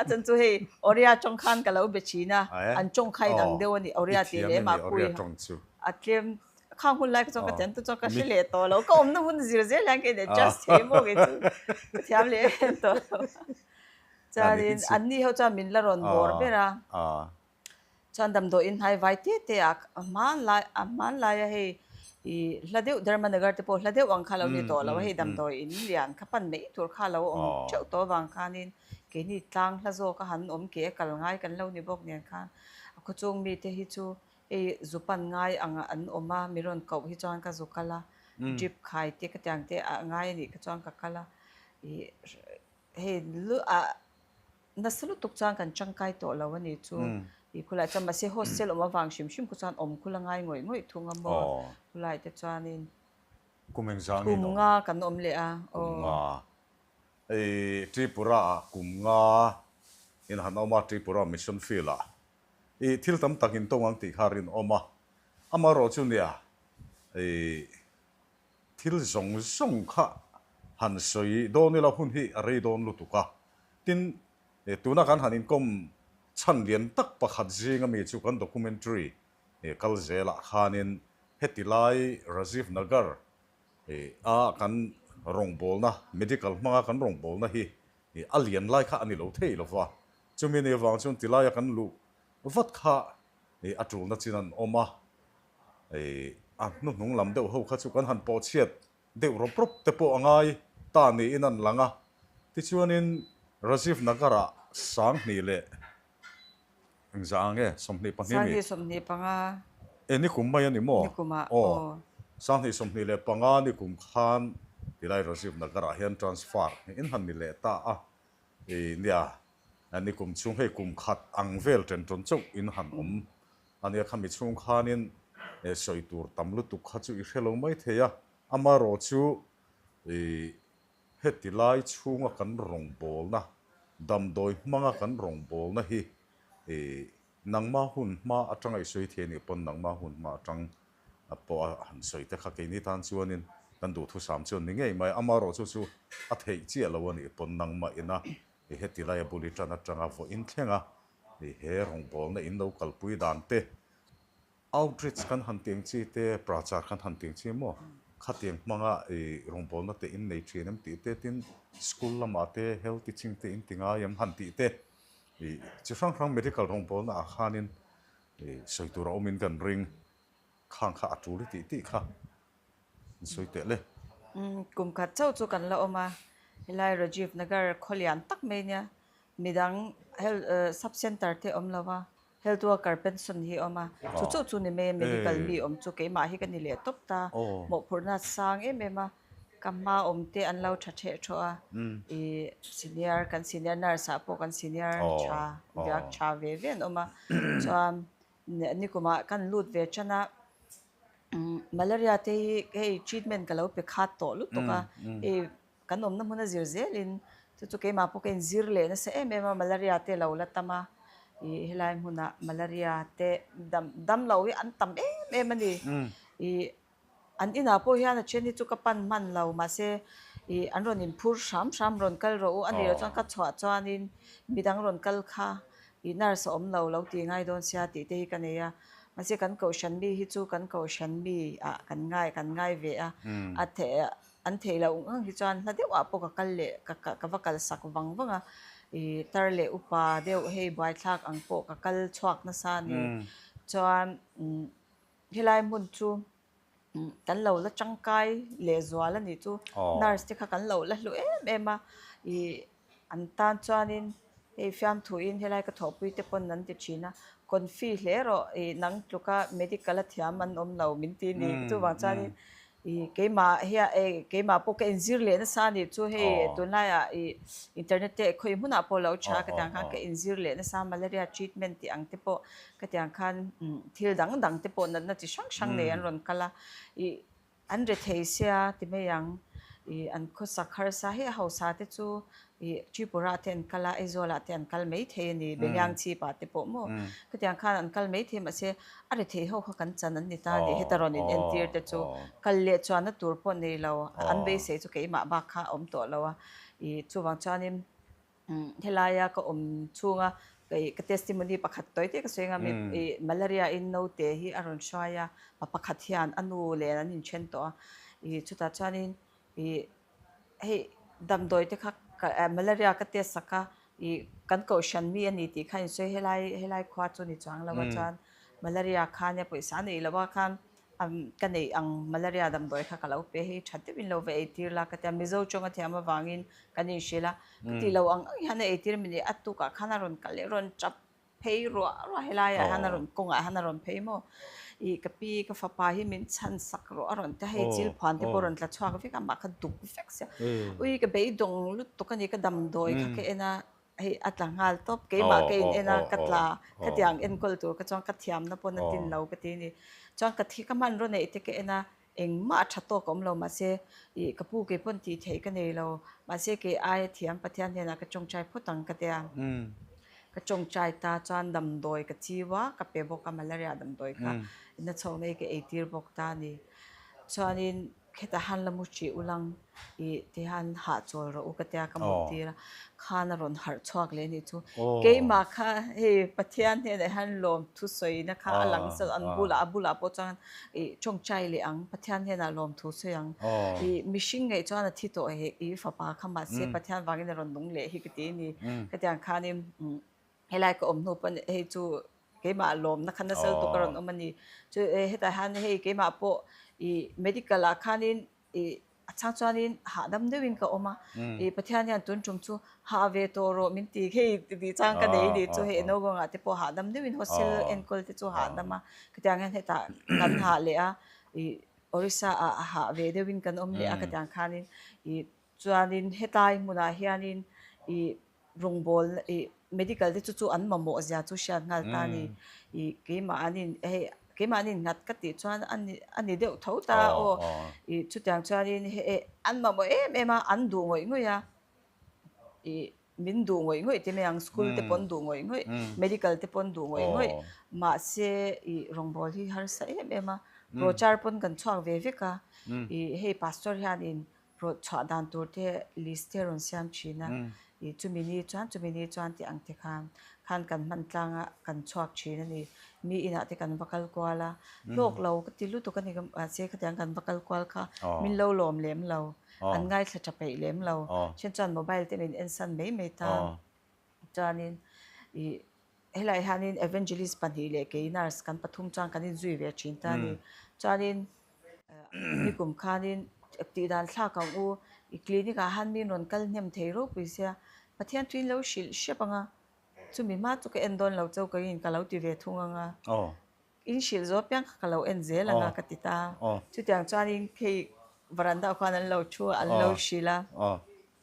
achan chu he oria chong khan kalo bechina an chong khai dang deu ani oria te le ma kui atlem khang hun lai chong ka ten tu chong ka shile to lo ko om na hun zir ze lang ke de just he mo ge chu thiam le to charin anni ho cha min la ron bor bera chan dam do in hai vai te man la ya he hladeu dharmanagar te po hladeu ang khalo ni to lo he dam do in lian khapan mei tur khalo om chau to wang khanin ke ni tlang hlazo ka han om ke kal ngai kan lo ni bok nen khan ko chung mi te hi chu zupan ngai anga an oma miron ko hi chang ka zukala drip khai te ka tyang te ngai ni ka chang ka kala he lu nasalu tuk chang kan changkai to lo ani chu khulai cham ma se hostel oma wang shim ku chan om khulangai ngoi thunga mo khulai te chanin kumeng jang kumnga kan om le a Tripura kumnga in hanoma Tripura mission field thil tam takin tawang ti kharin oma amaro chunia thil zong kha han soi donila hun hi arei don lutuka tin tuna kan hanin kom chan lian tak pakhat zinga mi chu kan documentary kal zela khanin hetilai Rajiv Nagar kan rongbol na medical manga kan rongbol na hi alien lai kha ani lo thei lo wa chumi ne wang chun tilaya kan lu vat kha atul na chinan oma nu nung lam deuh ho kha chu kan han po chiat deuh ro prop te pawh angai ta ni in an langa tichuanin Rajiv Nagara sang hni le engza nge somni sang panghimi hi som ni panga eni kum mai ani mo ni kuma o o sang hni somni le panga ni kum khan tilai Rajiv Nagara hian transfer in han ni le ta a e nia ani kum chung hei kum khat angvel ten ton chau in han ania khami chung khanin e soitur tamlu tu kha chu I hrelo mai theya amaro chu e hetilai chunga kan rong bol na damdoi manga kan rong bol na hi e nangma hun ma atangai soi the ni pon nangma hun ma atang apo han soi te kha ke ni tan chuanin kan du thu sam chuan ni ngei mai amaro chu chu a thei chi alo ani pon nangma ina e hetilai buli tana tanga fo in thlenga e he rong bol na in local pui dan te outreach kan hunting chi te prachar kan hunting chi mo khatiang manga e rongbol na te in nei thianam ti te tin school lama te health teaching te in tinga yam han ti te e chi hrang hrang medical rongbol na khanin e soitura omin kan ring khang kha atuli ti ti kha soite le kum khat chau chu kan la oma helai Rajiv Nagar kholian tak me nya midang health sub center te om lawa health worker pension hi oma chu chu chu ni me medical mi om chu ke ma hi kan ni le top ta mo phurna sang em ema kamma om te an lo tha the thoa e senior nurse a po kan senior cha yak cha ve ven oma cham ni kuma kan lut ve chana malaria te hey treatment kalau pe khat to lu to ka e kanom na muna zirzelin chu ke ma po ken zirle na se em malaria te lo la tama e helai muna malaria te dam lo an tam em ani e an ina po hian a chen hi chu ka pan man lo ma se e an ron in phur sham ron kal ro ani ro chang ka chwa chuanin midang ron kal kha i nurse om lo ti ngai don sia ti te ka ne ya mase kan ko shan mi hi chu kan ko shan mi a kan ngai ve a the an the lo hi chuan na de wa po ka kal le ka va kal sak wanga e tar le upa deu hei bai thak ang po ka kal chhuak na sa ni chuan hilai mun chu kan lo la changkai le zwala ni chu nurse te kha kan lo la hlu em i an tan chuanin e fiam thu in helai ka thopui te pon nan ti china konfi hle ro e nang tluka medical a thiam an om lo min ti ni chu wang chani i keima po ke injir le na sa ni chu he tunla ya i internet te khoi huna po lo cha ka tang khan ke injir le na sa malaria treatment ti ang te po ka tang khan thil dang te po nan na chi sang ne an ron kala i an re thei sia ti me yang i an kho sakhar sa he hausa te chu i tripura ten kala ezola ten kal mei the ni benyang chi pa te po mo ka tiang khan an kal mei the ma se are the ho kha kan chan an ni ta ni hetaron in entir te chu kal le chuan na tur po nei lo an be se chu ke ma ba kha om to lo i chu wang chanin helaya ka om chunga cái testimony pakhat toy te ka soinga mi malaria in no te hi aron shaya pakhat hian anu le an in chen to i chuta chanin i hei damdoi te kha malaria ka te saka i kan ko shan mi ani ti khain so helai khwa chu ni chang lawa chan malaria khane paisa nei lawa khan kan nei ang malaria damdoi kha kalau pe hi thatte bin lo ve etir la ka ta mizo chonga thiama wangin kanin shila ti lo ang hana etir mi atu ka khana ron kale ron chap phei ro helai hana ron konga hana ron phei mo i kapi ka fapa hi min chan sak ro aron ta he chil phan te poron tla chwa ka fi ka ma kha duk fek sia ui ka be dong lut to ka ni ka dam doi kha ke ena hei atlangal top ke ma ke in ena katla katiang en kol tur ka chong ka thiam na pon na tin lo ka ti ni chong ka thi ka man ro nei te ke ena eng ma thato kom lo ma se i kapu ke pon ti thei ka nei lo ma se ke ai thiam pathian ne na ka chong chai photang ka te ka chong chai ta chan dam doi ka chiwa ka pe bo ka malaria dam doi kha ina chong nei ke etir bok ta ni chuanin kheta han lamu chi ulang i ti han ha chol ro u ka tia ka mo tira khana ron har chhuak le ni chu ke ma kha he pathian he ne han lom thu soi na kha alang sal an bula po chan i chong chai le ang pathian he na lom thu soi ang i mishing ngai chuan a thi to he i fa pa kha ma se pathian wangin ron dung le hi ki ti ni ka tiang kha ni helai ko om no pan he chu ke ma lom na khan na sel to karon omani chu he ta han he ke ma po i medical a khanin i chang chuanin ha dam deuhin ka oma e pathian hian tun tum chu ha ve to ro min ti khei ti chang ka nei ni chu he no go nga te po ha dam deuhin hostel enkol te chu ha dama katiang hian heta kan ha le a e orisa a ha ve deuhin kan om le a katiang khanin e chuanin hetai muna hianin e rungbol e medical te chu chu an mamo zia chu shan ngal ta ni e ke ma anin he ke ma nin ngat ka ti chuan ani deuh tho ta o i chu tiang chuanin he an mamo em a an du ngoi ngoi a i min du ngoi ngoi te me ang school te pon du ngoi ngoi medical te pon du ngoi ngoi ma se i rongbol hi har sa em a prochar pon kan chuak ve ve ka i he pastor hianin pro chha dan tur te list ron siam china i chumini chuan ti ang te khan kan man tlanga kan chuak china ni mi ina te kan vakal kwala lok lo ka tilu to kan igam se khatyang kan vakal kwal kha min lo lom lem lo an ngai thla chapei lem lo chen chan mobile te min ensan mei ta chanin i helai hanin evangelist pani le ke nars kan pathum chang kan in zui ve chin ta ni chanin mi kum khanin ti dan thla ka u i clinic a han min ron kal nem thei ro puisia pathian twin lo shil shepanga chumi ma chu ka endon lo chau ka in ka lo ti ve thunga nga in shil zo pyang ka lo en zel anga ka ti ta chu tiang chuanin ke veranda khan an lo chu an lo shila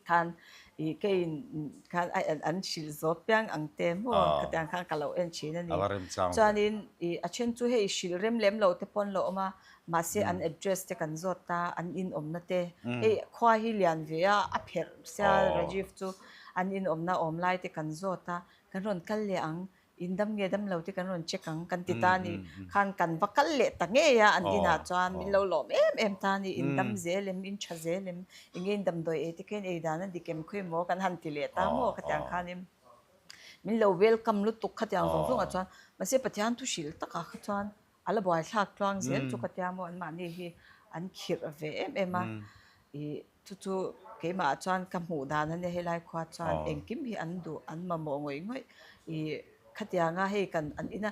khan i ke in khan an shil zo pyang ang te mo ka tiang khan ka lo en china ni chuanin i a chen chu he shil rem lem lo te pon lo ma ma se an address te kan zot ta an in om na te e khwa hi lian ve a pher sia rajiv chu an in om na om lai te kan zota kan ron kal le ang indam nge dam lo te kan ron check ang kan ti ta ni khan kan vakal le ta nge ya an ina chuan min lo lom em ta ni indam zelem in cha zelem ingin dam doi e te ken e dana dikem khoi mo kan han ti le ta mo ka tyang khanim min lo welcome lu tuk khatyang zong zong a chuan ma se pathian tu shil ta ka chuan ala boy thak twang zel chu katyang mo an ma ni hi an khir ve em a i chu ke ma chuan ka hmu dan an he lai khwa chuan engkim hi an du an ma mo ngoi ngoi i khatianga he kan an ina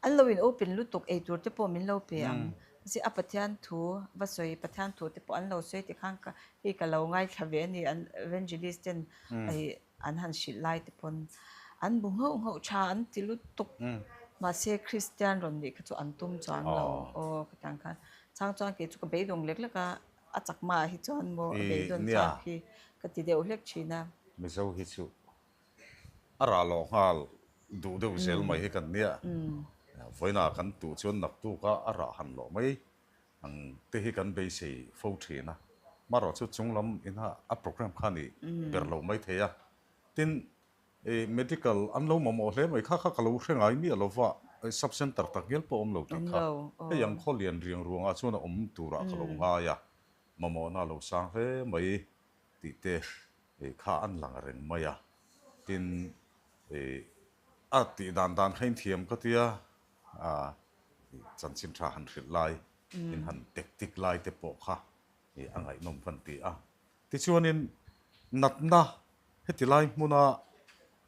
an lo in open lu tuk e tur te po min lo pe ang si apathian thu va soi pathian thu te po an lo soi te khang ka he ka lo ngai thave ni an evangelist ten ai an han shil lai te pon an bu ngau cha an ti lu tuk ma se christian ron ni ka chu an tum chang lo o ka tang khan chang chang ke chu ka be dong lek leka a chak ma hi chuan mo be don cha khi ka ti deuh hlek china mi zo hi chu ara lo ngal du deuh zel mai hi kan nia voina kan tu chuan nak tu ka ara han lo mai ang te hi kan be sei fo thina maro chu chunglam in ha a program khani ber lo mai theya tin e medical an lo mamo hle mai kha ka lo hrengai mi lo wa sub center tak gel po om lo ta kha e yang kholian riang ruanga chuna om tura ka lo nga ya mamo na lo sang he mai ti te e kha an lang reng maya tin e a ti dan khain thiam ka tia a chan chin tha han khil lai in han tek tik lai te po kha e angai nom van ti a ti chuanin natna heti lai muna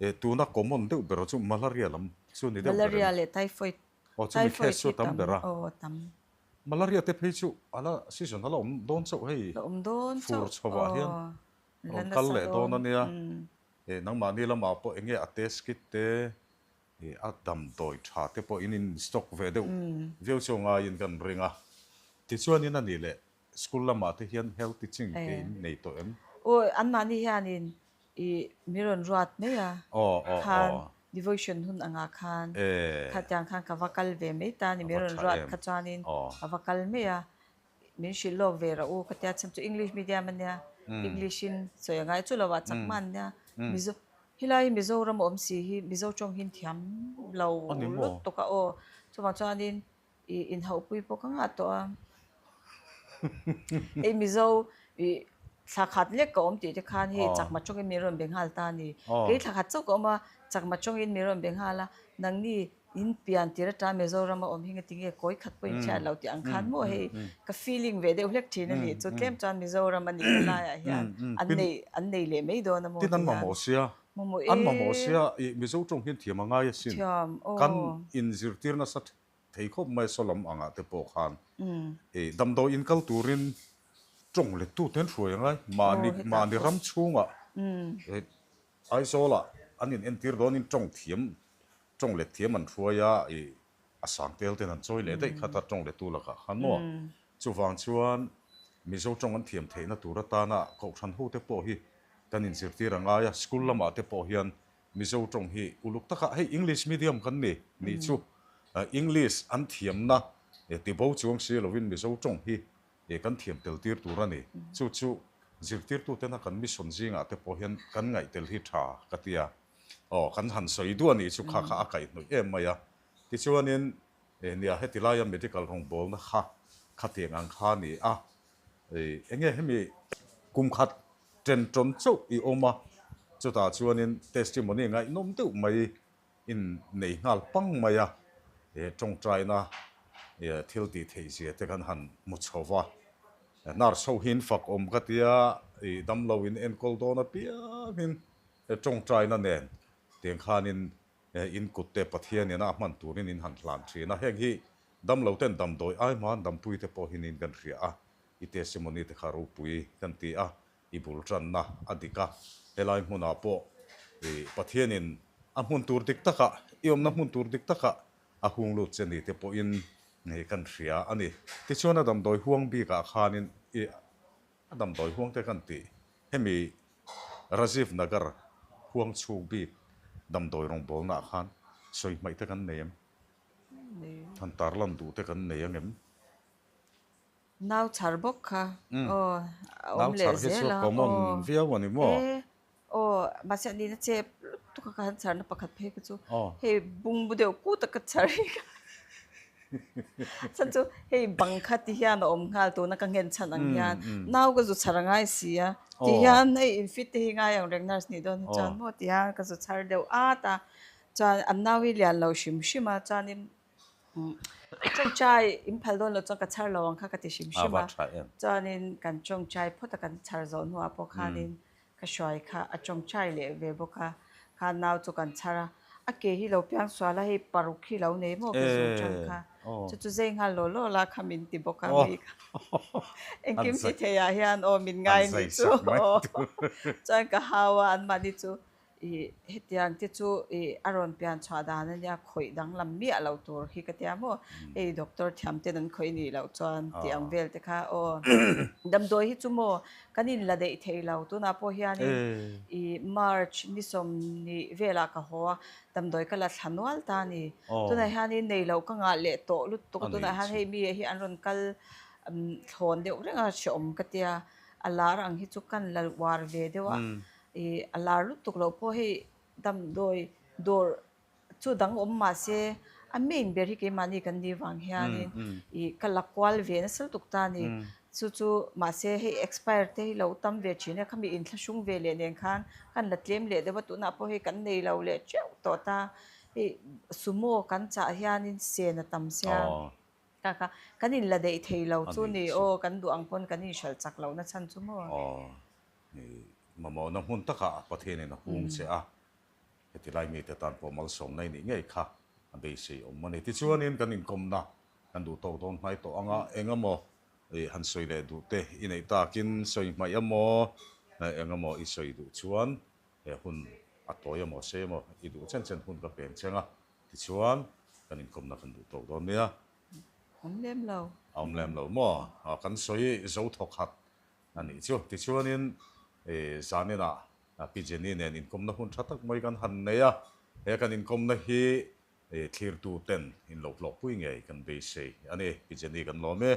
e tuna common de bero chu malaria lam chu ni de malaria le typhoid o chu mi khe chu tam bera o tam malaria te phei chu ala season ala don chu hei don chu fur chwa hian kal le don ania e nang ma ni lama po enge a test kit te e adam doi tha te po in stock ve de veu chu nga in kan ringa ti chuan in ani le school lama te hian health teaching ke nei to em o an ma ni hianin i miron ruat me ya khan devotion hun anga khan khatyang khan ka vakal ve me ta ni miron ruat khachanin avakal me ya min shilo ve ra o khatya cham chu english medium ania english in soyangai chu lawa chakman nia mizo hilai mizoram om si hi mizo chong hin thiam lo lut to ka o chuma chanin i in hau pui po ka nga to a e mizo i thakhat le ka om ti te khan hi chakma chong in miron benghal ta ni ke thakhat chok oma chakma chong in miron benghala nang ni in pian tira ta mizoram om hinga tinge koi khat po in cha lo ti ang khan mo he ka feeling ve de hlek thin ani chu tlem chan mizoram ani la ya hian an nei le mei do na mo tin an ma mo sia an ma mo sia i mizo chong hin thiam anga ya sin kan in zirtir na sat thei khop mai solom anga te po khan e damdo in kal turin trong le tu ten ruồi ngay heta mà ni pawh ram chunga ai zo la anin entir don in trong le thiam an ruaya a sang tel ten an choi le dei khata trong le tu la kha khanmo chu wang chuan mi zo trong an thiam theina tura ta na ko than hu te po hi kan in sirti ranga ya school lama te po hian mi zo trong hi uluk taka hei English medium kan ni chu English an thiam na ti bo chuang si lovin mi zo trong hi kan thiam tel tir tura ni chu zirtir tu te na kan mi son zinga te po hian kan ngai tel hi tha katia kan han soi du ani chu kha kha akai noi em maya ti chuanin nia hetilaya medical hong bol na kha te ngang kha ni enge hemi kum khat tren tron chau I oma chu ta chuanin testimony ngai nom tu mai in nei ngal pang maya trong trai na thil ti thei sia te kan han mu chowa nar so hin fak om katia dam lo in en kol do na pia min trong trai na nen tiang khanin in kutte pathian na man turin in han hlan thina heng hi dam lo ten dam doi ai man dam pui te po hin in kan ria I testimony te kharu pui kan ti I bul tran na adika helai hmuna po pathian in a hmun tur dik taka iom na hmun tur dik taka a hung lut cheni te po in nei kan ria ani ti chuan adam doi huang bi ka khanin adam doi huang te kan ti hemi Rajiv Nagar huang chu bi dam doi rong bol na khan soi mai te kan neem than tarlam du te kan nei angem now charbok kha now le char hi so zela common via wani mo ma se ni na che tu ka kan char na pakhat phe ka chu oh he bung bu deu ku ta ka char chan chu he bang kha ti hian om ngal tu na ka ngen chan ang hian now ka zu charangai sia ti hian ei infit te hi ngai ang reng nurse ni don chan mo ti hian ka zu char deu ta chan an now hi lian lo shim shima chanin trong chai impal don lo chang ka char lawang kha ka ti shim shima chanin kan trong chai phota kan char zo nuwa po khanin ka shwai kha a trong chai le ve bo kha now chu kan chara a ke hi lo piang swala hi paruk hi lo nei mo ka zu chang kha chu zeng ha lo la khamin ti bo ka mi en kim si the ya hian min ngai ni chu chang ka hawa an ma ni chu hetiang te chu aron pian chha da na ya khoi dang lam mi alo tur hi ka tia mo doctor thiam te nan khoi ni lo chuan ti ang vel te kha dam doi hi chu mo kanin la dei thei lo tu na po hian March ni som ni vela ka ho dam doi ka la thanwal ta ni tu na hian nei lo ka nga le to lut tu tu na han hei mi hi an ron kal thon deuh renga shom ka tia alar ang hi chu kan lal war ve dewa alar lut tuk lo po hi dam doi dor chu dang om ma se a main ber hi ke mani kan ni wang hian kalakwal ve na sal tuk ta ni chu ma se he expire te hi lo tam ve chine khami in thlashung ve le nen khan kan la tlem le dewa tu na po he kan nei lo le cheu to ta sumo kan cha hian in se na tam sia ka kanin la dei thei lo chu ni kan du ang pon kanin shal chak lo na chan chu mo mamo na hun taka pathian na hung se hetilai mi te tan po mal som nai ni ngei kha be se om mani ti chuanin kan in kom na kan du to don mai to anga engamo han soi le du te inei ta kin soi mai amo engamo I soi du chuan hun atoya mo se mo I du chen chen hun ka pen chenga ti chuan kan in kom na kan du to don nia om lem lo mo kan soi zo thok hat ani chu ti chuanin zanena pijeni nen in kom na hun thatak mai kan han neya kan in kom na hi clear tu ten in lo pui nge kan be se ani pijeni kan lo me